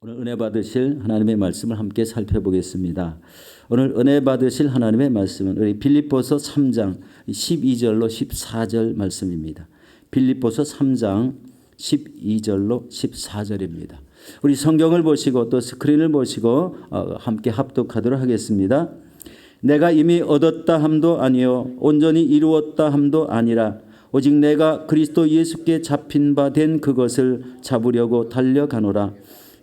오늘 은혜 받으실 하나님의 말씀을 함께 살펴보겠습니다. 오늘 은혜 받으실 하나님의 말씀은 우리 빌립보서 3장 12절로 14절 말씀입니다. 빌립보서 3장 12절로 14절입니다. 우리 성경을 보시고 또 스크린을 보시고 함께 합독하도록 하겠습니다. 내가 이미 얻었다 함도 아니요 온전히 이루었다 함도 아니라 오직 내가 그리스도 예수께 잡힌 바 된 그것을 잡으려고 달려가노라.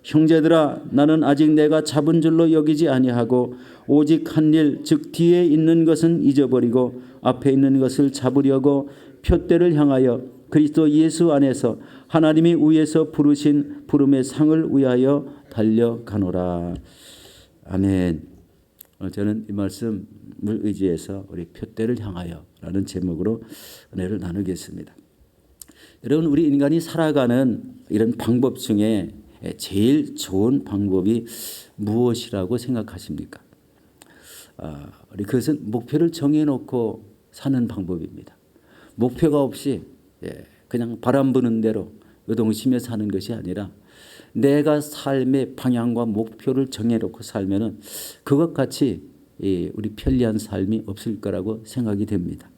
형제들아, 나는 아직 내가 잡은 줄로 여기지 아니하고 오직 한 일, 즉 뒤에 있는 것은 잊어버리고 앞에 있는 것을 잡으려고 표대를 향하여 그리스도 예수 안에서 하나님이 위에서 부르신 부름의 상을 위하여 달려가노라. 아멘. 저는 이 말씀을 의지해서 우리 표대를 향하여라는 제목으로 은혜를 나누겠습니다. 여러분, 우리 인간이 살아가는 이런 방법 중에 제일 좋은 방법이 무엇이라고 생각하십니까? 그것은 목표를 정해놓고 사는 방법입니다. 목표가 없이 그냥 바람 부는 대로 요동치며 사는 것이 아니라 내가 삶의 방향과 목표를 정해놓고 살면은 그것 같이 우리 편리한 삶이 없을 거라고 생각이 됩니다.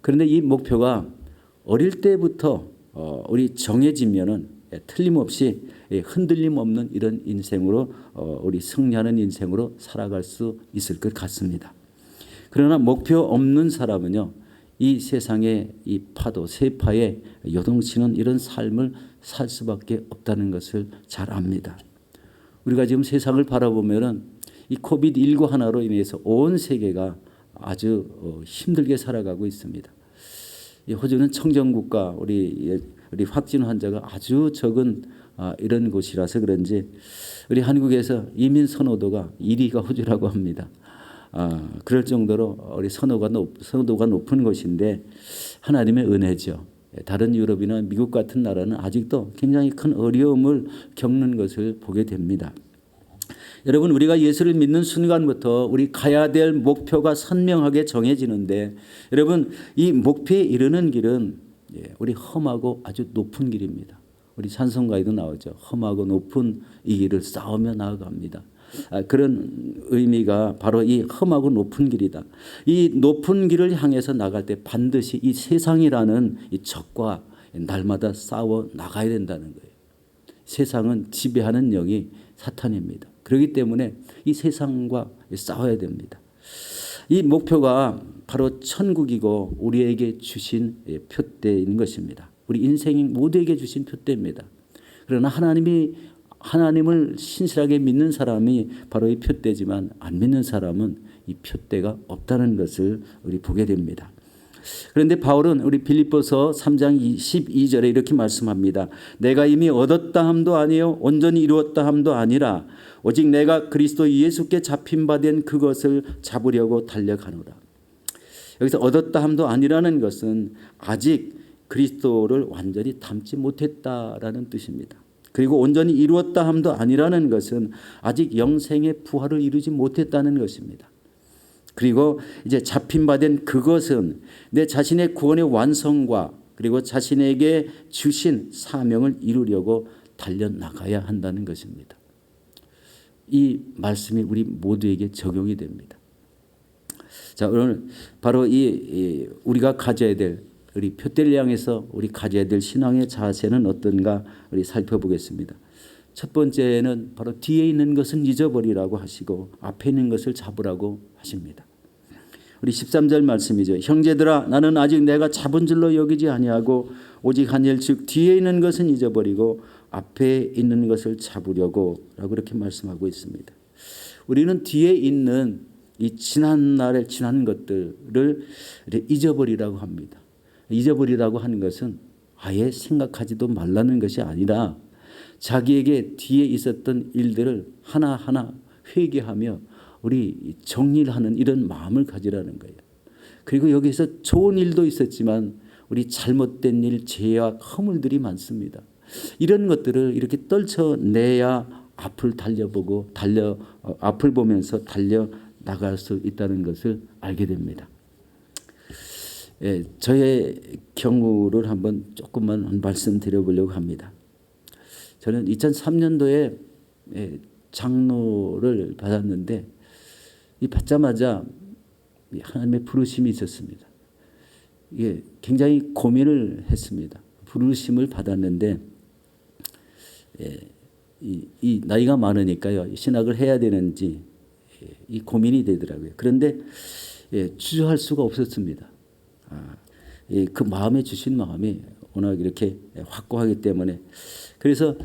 그런데 이 목표가 어릴 때부터 우리 정해지면은 틀림없이 흔들림 없는 이런 인생으로 우리 승리하는 인생으로 살아갈 수 있을 것 같습니다. 그러나 목표 없는 사람은요, 이 세상의 이 파도 세파에 요동치는 이런 삶을 살 수밖에 없다는 것을 잘 압니다. 우리가 지금 세상을 바라보면은 이 코비드19 하나로 인해서 온 세계가 아주 힘들게 살아가고 있습니다. 이 호주는 청정국가, 우리 확진 환자가 아주 적은 이런 곳이라서 그런지 우리 한국에서 이민 선호도가 1위가 호주라고 합니다. 그럴 정도로 우리 선호도가 높은 곳인데 하나님의 은혜죠. 다른 유럽이나 미국 같은 나라는 아직도 굉장히 큰 어려움을 겪는 것을 보게 됩니다. 여러분, 우리가 예수를 믿는 순간부터 우리 가야 될 목표가 선명하게 정해지는데, 여러분, 이 목표에 이르는 길은 우리 험하고 아주 높은 길입니다. 우리 찬송가에도 나오죠. 험하고 높은 이 길을 싸우며 나아갑니다. 그런 의미가 바로 이 험하고 높은 길이다. 이 높은 길을 향해서 나갈 때 반드시 이 세상이라는 이 적과 날마다 싸워 나가야 된다는 거예요. 세상은 지배하는 영이 사탄입니다. 그렇기 때문에 이 세상과 싸워야 됩니다. 이 목표가 바로 천국이고 우리에게 주신 표대인 것입니다. 우리 인생 모두에게 주신 표대입니다. 그러나 하나님을 신실하게 믿는 사람이 바로 이 표대지만 안 믿는 사람은 이 표대가 없다는 것을 우리 보게 됩니다. 그런데 바울은 우리 빌립보서 3장 12절에 이렇게 말씀합니다. 내가 이미 얻었다 함도 아니요 온전히 이루었다 함도 아니라 오직 내가 그리스도 예수께 잡힌 바 된 그것을 잡으려고 달려가노라. 여기서 얻었다 함도 아니라는 것은 아직 그리스도를 완전히 닮지 못했다라는 뜻입니다. 그리고 온전히 이루었다 함도 아니라는 것은 아직 영생의 부활을 이루지 못했다는 것입니다. 그리고 이제 잡힌 바 된 그것은 내 자신의 구원의 완성과 그리고 자신에게 주신 사명을 이루려고 달려나가야 한다는 것입니다. 이 말씀이 우리 모두에게 적용이 됩니다. 자, 오늘 바로 우리가 가져야 될 우리 표대를 향해서 우리 가져야 될 신앙의 자세는 어떤가 우리 살펴보겠습니다. 첫 번째는 바로 뒤에 있는 것은 잊어버리라고 하시고 앞에 있는 것을 잡으라고 하십니다. 우리 13절 말씀이죠. 형제들아, 나는 아직 내가 잡은 줄로 여기지 아니하고 오직 한 일, 즉 뒤에 있는 것은 잊어버리고 앞에 있는 것을 잡으려고 라고 그렇게 말씀하고 있습니다. 우리는 뒤에 있는 이 지난 날의 지난 것들을 잊어버리라고 합니다. 잊어버리라고 하는 것은 아예 생각하지도 말라는 것이 아니라 자기에게 뒤에 있었던 일들을 하나하나 회개하며 우리 정리를 하는 이런 마음을 가지라는 거예요. 그리고 여기서 좋은 일도 있었지만 우리 잘못된 일, 죄와 허물들이 많습니다. 이런 것들을 이렇게 떨쳐내야 앞을 달려보고 앞을 보면서 달려 나갈 수 있다는 것을 알게 됩니다. 저의 경우를 한번 조금만 말씀드려보려고 합니다. 저는 2003년도에 장로를 받았는데 이 받자마자 하나님의 부르심이 있었습니다. 이게 굉장히 고민을 했습니다. 부르심을 받았는데 이 나이가 많으니까요. 신학을 해야 되는지 이 고민이 되더라고요. 그런데 주저할 수가 없었습니다. 그 마음에 주신 마음이 워낙 이렇게 확고하기 때문에 그래서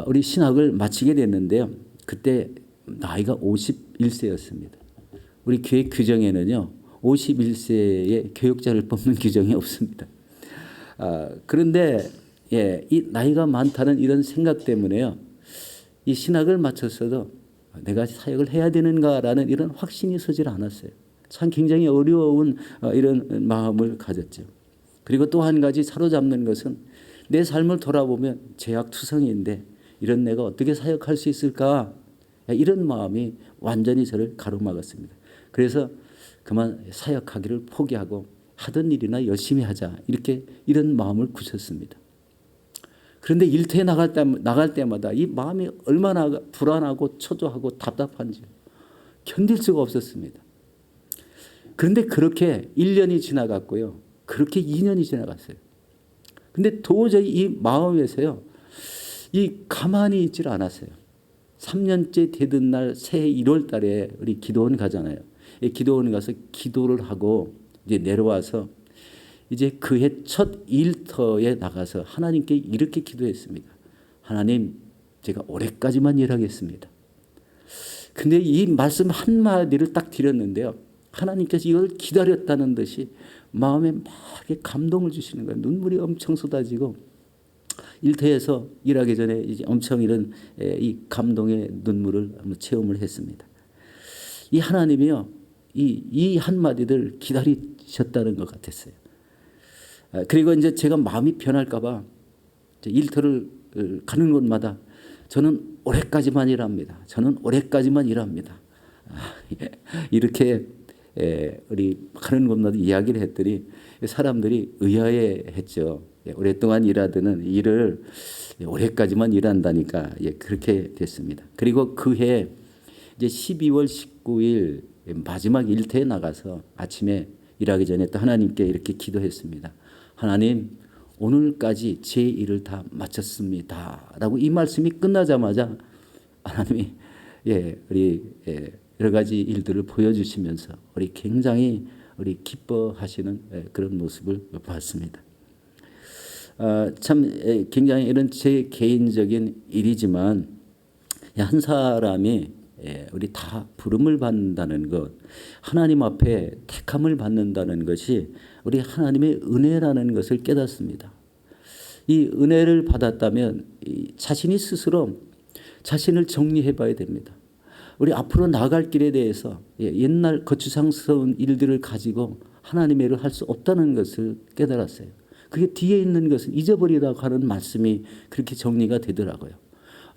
우리 신학을 마치게 됐는데요. 그때 나이가 51세였습니다. 우리 교회 규정에는요. 51세에 교역자를 뽑는 규정이 없습니다. 그런데 이 나이가 많다는 이런 생각 때문에요. 이 신학을 마쳤어도 내가 사역을 해야 되는가라는 이런 확신이 서질 않았어요. 참 굉장히 어려운 이런 마음을 가졌죠. 그리고 또 한 가지 사로잡는 것은 내 삶을 돌아보면 죄악투성이인데 이런 내가 어떻게 사역할 수 있을까? 이런 마음이 완전히 저를 가로막았습니다. 그래서 그만 사역하기를 포기하고 하던 일이나 열심히 하자 이런 마음을 굳혔습니다. 그런데 일터에 나갈 때마다 이 마음이 얼마나 불안하고 초조하고 답답한지 견딜 수가 없었습니다. 그런데 그렇게 1년이 지나갔고요. 그렇게 2년이 지나갔어요. 근데 도저히 이 마음에서요. 이 가만히 있질 않았어요. 3년째 되던 날 새해 1월 달에 우리 기도원 가잖아요. 기도원 가서 기도를 하고 이제 내려와서 이제 그해 첫 일터에 나가서 하나님께 이렇게 기도했습니다. 하나님, 제가 올해까지만 일하겠습니다. 근데 이 말씀 한마디를 딱 드렸는데요. 하나님께서 이걸 기다렸다는 듯이 마음에 막 감동을 주시는 거예요. 눈물이 엄청 쏟아지고 일터에서 일하기 전에 이제 엄청 이런 이 감동의 눈물을 한번 체험을 했습니다. 이 하나님이요, 이 한마디를 기다리셨다는 것 같았어요. 그리고 이제 제가 마음이 변할까봐 일터를 가는 곳마다 저는 올해까지만 일합니다. 저는 올해까지만 일합니다. 이렇게 우리 가는 곳마다 이야기를 했더니 사람들이 의아해했죠. 오랫동안 일하던 일을 올해까지만 일한다니까 그렇게 됐습니다. 그리고 그해 이제 12월 19일 마지막 일터에 나가서 아침에 일하기 전에 또 하나님께 이렇게 기도했습니다. 하나님, 오늘까지 제 일을 다 마쳤습니다. 라고 이 말씀이 끝나자마자 하나님이 우리 여러 가지 일들을 보여주시면서 우리 굉장히 우리 기뻐하시는 그런 모습을 봤습니다. 참 굉장히 이런 제 개인적인 일이지만 한 사람이 우리 다 부름을 받는다는 것, 하나님 앞에 택함을 받는다는 것이 우리 하나님의 은혜라는 것을 깨닫습니다. 이 은혜를 받았다면 자신이 스스로 자신을 정리해 봐야 됩니다. 우리 앞으로 나아갈 길에 대해서 옛날 거추장스러운 일들을 가지고 하나님의 일을 할 수 없다는 것을 깨달았어요. 그게 뒤에 있는 것은 잊어버리라고 하는 말씀이 그렇게 정리가 되더라고요.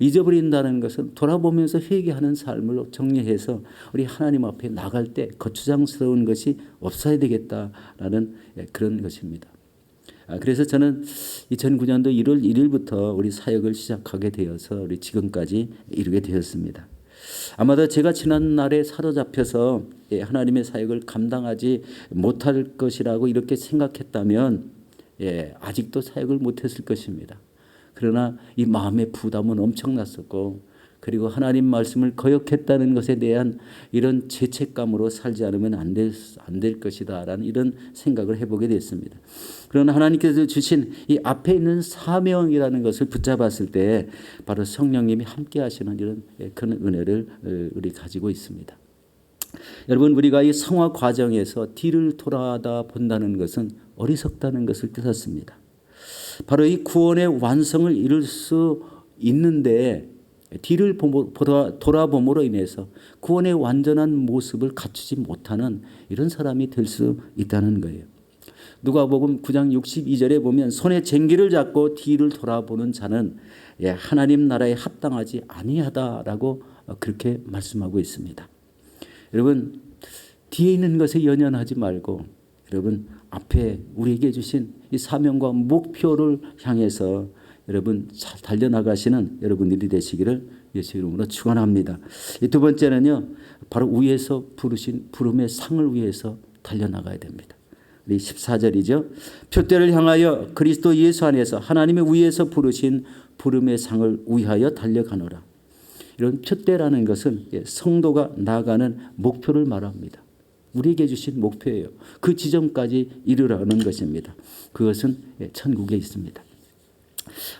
잊어버린다는 것은 돌아보면서 회개하는 삶을 정리해서 우리 하나님 앞에 나갈 때 거추장스러운 것이 없어야 되겠다라는 그런 것입니다. 그래서 저는 2009년도 1월 1일부터 우리 사역을 시작하게 되어서 우리 지금까지 이르게 되었습니다. 아마도 제가 지난 날에 사로잡혀서 하나님의 사역을 감당하지 못할 것이라고 이렇게 생각했다면 아직도 사역을 못했을 것입니다. 그러나 이 마음의 부담은 엄청났었고 그리고 하나님 말씀을 거역했다는 것에 대한 이런 죄책감으로 살지 않으면 안 될 것이다 라는 이런 생각을 해보게 됐습니다. 그러나 하나님께서 주신 이 앞에 있는 사명이라는 것을 붙잡았을 때 바로 성령님이 함께 하시는 이런 큰 은혜를 우리 가지고 있습니다. 여러분, 우리가 이 성화 과정에서 뒤를 돌아다 본다는 것은 어리석다는 것을 깨닫습니다. 바로 이 구원의 완성을 이룰 수 있는데 뒤를 돌아봄으로 인해서 구원의 완전한 모습을 갖추지 못하는 이런 사람이 될 수 있다는 거예요. 누가복음 9장 62절에 보면 손에 쟁기를 잡고 뒤를 돌아보는 자는 하나님 나라에 합당하지 아니하다라고 그렇게 말씀하고 있습니다. 여러분, 뒤에 있는 것에 연연하지 말고 여러분 앞에 우리에게 주신 이 사명과 목표를 향해서 여러분 잘 달려나가시는 여러분들이 되시기를 예수 이름으로 축원합니다. 두 번째는요, 바로 위에서 부르신 부름의 상을 위해서 달려나가야 됩니다. 우리 14절이죠. 표대를 향하여 그리스도 예수 안에서 하나님의 위에서 부르신 부름의 상을 위하여 달려가노라. 이런 표대라는 것은 성도가 나아가는 목표를 말합니다. 우리에게 주신 목표예요. 그 지점까지 이르라는 것입니다. 그것은 천국에 있습니다.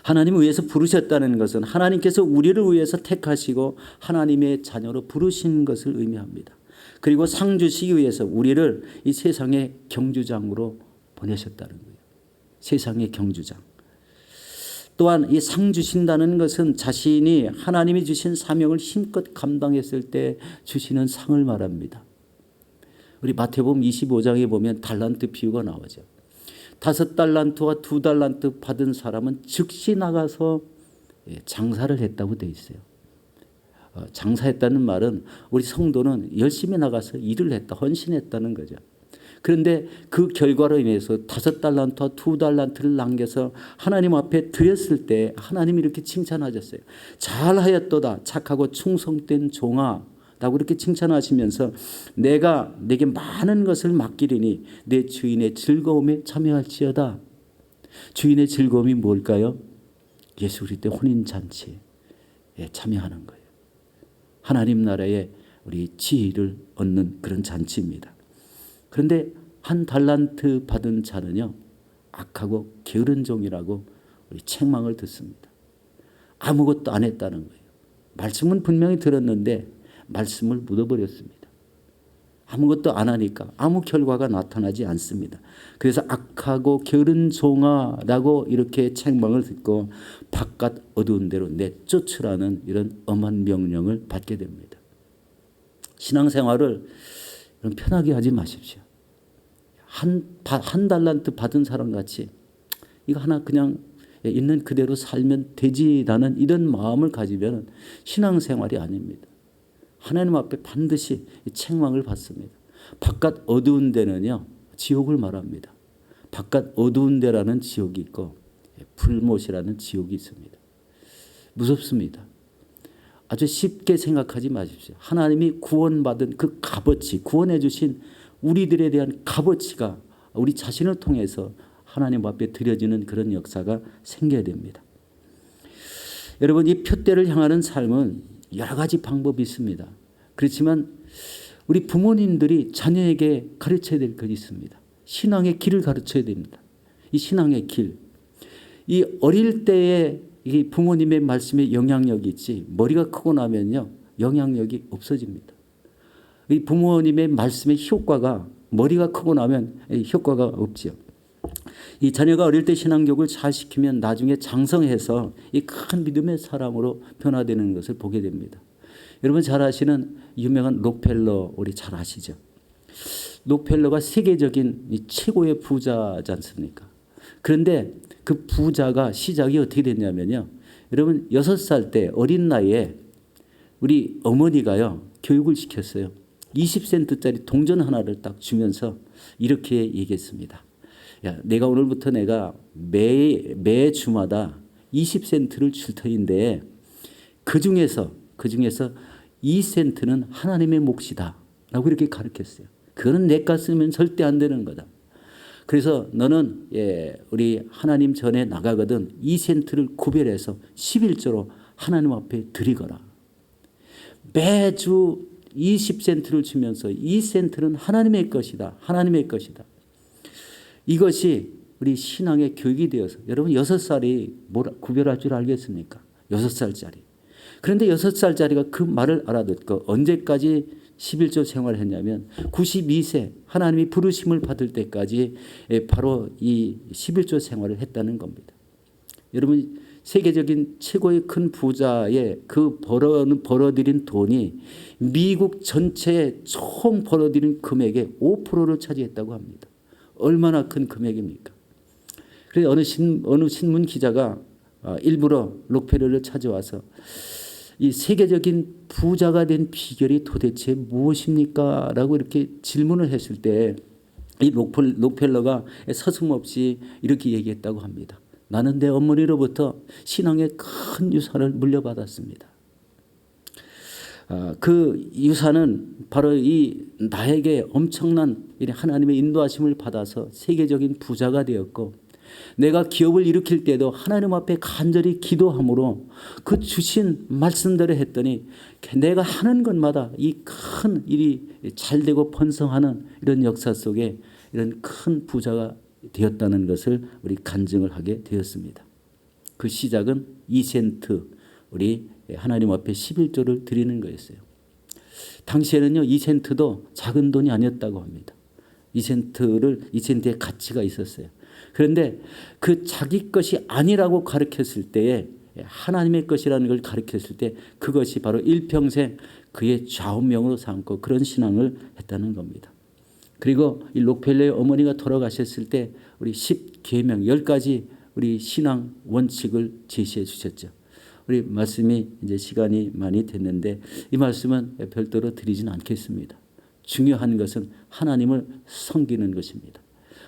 하나님을 위해서 부르셨다는 것은 하나님께서 우리를 위해서 택하시고 하나님의 자녀로 부르신 것을 의미합니다. 그리고 상 주시기 위해서 우리를 이 세상의 경주장으로 보내셨다는 거예요. 세상의 경주장. 또한 이 상 주신다는 것은 자신이 하나님이 주신 사명을 힘껏 감당했을 때 주시는 상을 말합니다. 우리 마태복음 25장에 보면 달란트 비유가 나오죠. 5달란트와 2달란트 받은 사람은 즉시 나가서 장사를 했다고 되어 있어요. 장사했다는 말은 우리 성도는 열심히 나가서 일을 했다, 헌신했다는 거죠. 그런데 그 결과로 인해서 5달란트와 2달란트를 남겨서 하나님 앞에 드렸을 때 하나님이 이렇게 칭찬하셨어요. 잘하였도다 착하고 충성된 종아 라고 이렇게 칭찬하시면서 내가 내게 많은 것을 맡기리니 내 주인의 즐거움에 참여할지어다. 주인의 즐거움이 뭘까요? 예수 그리스도의 혼인잔치에 참여하는 거예요. 하나님 나라에 우리 지위를 얻는 그런 잔치입니다. 그런데 한 달란트 받은 자는요, 악하고 게으른 종이라고 우리 책망을 듣습니다. 아무것도 안 했다는 거예요. 말씀은 분명히 들었는데 말씀을 묻어버렸습니다. 아무것도 안 하니까 아무 결과가 나타나지 않습니다. 그래서 악하고 게으른 종아라고 이렇게 책망을 듣고 바깥 어두운 데로 내쫓으라는 이런 엄한 명령을 받게 됩니다. 신앙생활을 편하게 하지 마십시오. 한 달란트 받은 사람 같이 이거 하나 그냥 있는 그대로 살면 되지라는 이런 마음을 가지면 신앙생활이 아닙니다. 하나님 앞에 반드시 책망을 받습니다. 바깥 어두운 데는요, 지옥을 말합니다. 바깥 어두운 데라는 지옥이 있고 불못이라는 지옥이 있습니다. 무섭습니다. 아주 쉽게 생각하지 마십시오. 하나님이 구원받은 그 값어치, 구원해 주신 우리들에 대한 값어치가 우리 자신을 통해서 하나님 앞에 드려지는 그런 역사가 생겨야 됩니다. 여러분, 이 표대를 향하는 삶은 여러 가지 방법이 있습니다. 그렇지만 우리 부모님들이 자녀에게 가르쳐야 될 것이 있습니다. 신앙의 길을 가르쳐야 됩니다. 이 신앙의 길. 이 어릴 때에 이 부모님의 말씀에 영향력이 있지 머리가 크고 나면요 영향력이 없어집니다. 이 부모님의 말씀의 효과가 머리가 크고 나면 효과가 없지요. 이 자녀가 어릴 때 신앙교육을 잘 시키면 나중에 장성해서 이 큰 믿음의 사람으로 변화되는 것을 보게 됩니다. 여러분 잘 아시는 유명한 록펠러 우리 잘 아시죠? 록펠러가 세계적인 최고의 부자지 않습니까? 그런데 그 부자가 시작이 어떻게 됐냐면요. 여러분 6살 때 어린 나이에 우리 어머니가요 교육을 시켰어요. 20센트짜리 동전 하나를 딱 주면서 이렇게 얘기했습니다. 야, 내가 오늘부터 내가 매 주마다 20센트를 줄 터인데 그 중에서 2센트는 하나님의 몫이다 라고 이렇게 가르쳤어요. 그거는 내가 쓰면 절대 안 되는 거다. 그래서 너는 우리 하나님 전에 나가거든 2센트를 구별해서 11조로 하나님 앞에 드리거라. 매주 20센트를 주면서 2센트는 하나님의 것이다. 하나님의 것이다. 이것이 우리 신앙의 교육이 되어서 여러분 6살이 뭘 구별할 줄 알겠습니까? 6살짜리. 그런데 6살짜리가 그 말을 알아듣고 언제까지 11조 생활을 했냐면 92세 하나님이 부르심을 받을 때까지 바로 이 11조 생활을 했다는 겁니다. 여러분 세계적인 최고의 큰 부자의 그 벌어들인 돈이 미국 전체의 총 벌어들인 금액의 5%를 차지했다고 합니다. 얼마나 큰 금액입니까? 그래서 어느 신문 기자가 일부러 록펠러를 찾아와서 이 세계적인 부자가 된 비결이 도대체 무엇입니까? 라고 이렇게 질문을 했을 때 이 록펠러가 서슴없이 이렇게 얘기했다고 합니다. 나는 내 어머니로부터 신앙의 큰 유산을 물려받았습니다. 그 유산은 바로 이 나에게 엄청난 하나님의 인도하심을 받아서 세계적인 부자가 되었고, 내가 기업을 일으킬 때도 하나님 앞에 간절히 기도함으로 그 주신 말씀대로 했더니 내가 하는 것마다 이 큰 일이 잘 되고 번성하는 이런 역사 속에 이런 큰 부자가 되었다는 것을 우리 간증을 하게 되었습니다. 그 시작은 2센트 우리 하나님 앞에 11조를 드리는 거였어요. 당시에는요 2센트도 작은 돈이 아니었다고 합니다. 2센트의 가치가 있었어요. 그런데 그 자기 것이 아니라고 가르쳤을 때에 하나님의 것이라는 걸 가르쳤을 때 그것이 바로 일평생 그의 좌우명으로 삼고 그런 신앙을 했다는 겁니다. 그리고 이 록펠러의 어머니가 돌아가셨을 때 우리 10계명 10가지 우리 신앙 원칙을 제시해 주셨죠. 우리 말씀이 이제 시간이 많이 됐는데 이 말씀은 별도로 드리진 않겠습니다. 중요한 것은 하나님을 섬기는 것입니다.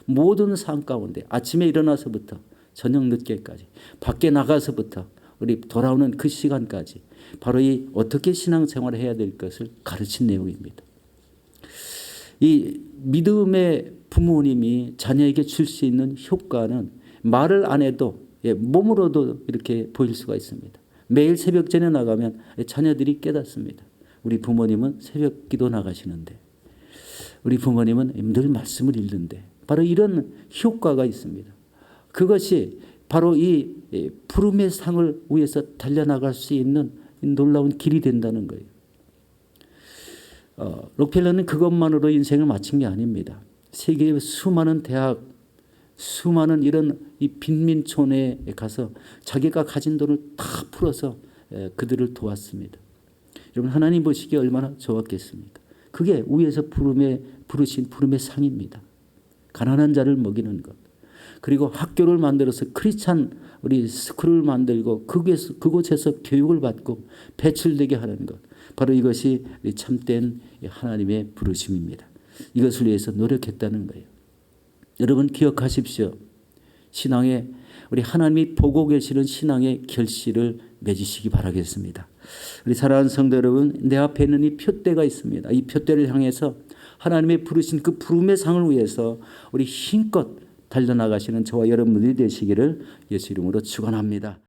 모든 삶 가운데 아침에 일어나서부터 저녁 늦게까지 밖에 나가서부터 우리 돌아오는 그 시간까지 바로 이 어떻게 신앙생활을 해야 될 것을 가르친 내용입니다. 이 믿음의 부모님이 자녀에게 줄 수 있는 효과는 말을 안 해도 몸으로도 이렇게 보일 수가 있습니다. 매일 새벽 전에 나가면 자녀들이 깨닫습니다. 우리 부모님은 새벽 기도 나가시는데, 우리 부모님은 늘 말씀을 읽는데, 바로 이런 효과가 있습니다. 그것이 바로 이 부름의 상을 위해서 달려나갈 수 있는 놀라운 길이 된다는 거예요. 록펠러는 그것만으로 인생을 마친 게 아닙니다. 세계의 수많은 대학, 수많은 이런 이 빈민촌에 가서 자기가 가진 돈을 다 풀어서 그들을 도왔습니다. 여러분 하나님 보시기에 얼마나 좋았겠습니까? 그게 위에서 부르신 부름의 상입니다. 가난한 자를 먹이는 것. 그리고 학교를 만들어서 크리스찬 우리 스쿨을 만들고 그곳에서 교육을 받고 배출되게 하는 것. 바로 이것이 참된 하나님의 부르심입니다. 이것을 위해서 노력했다는 거예요. 여러분 기억하십시오. 신앙에 우리 하나님이 보고 계시는 신앙의 결실을 맺으시기 바라겠습니다. 우리 사랑하는 성도 여러분, 내 앞에 있는 이 표대가 있습니다. 이 표대를 향해서 하나님의 부르신 그 부름의 상을 위해서 우리 힘껏 달려나가시는 저와 여러분들이 되시기를 예수 이름으로 축원합니다.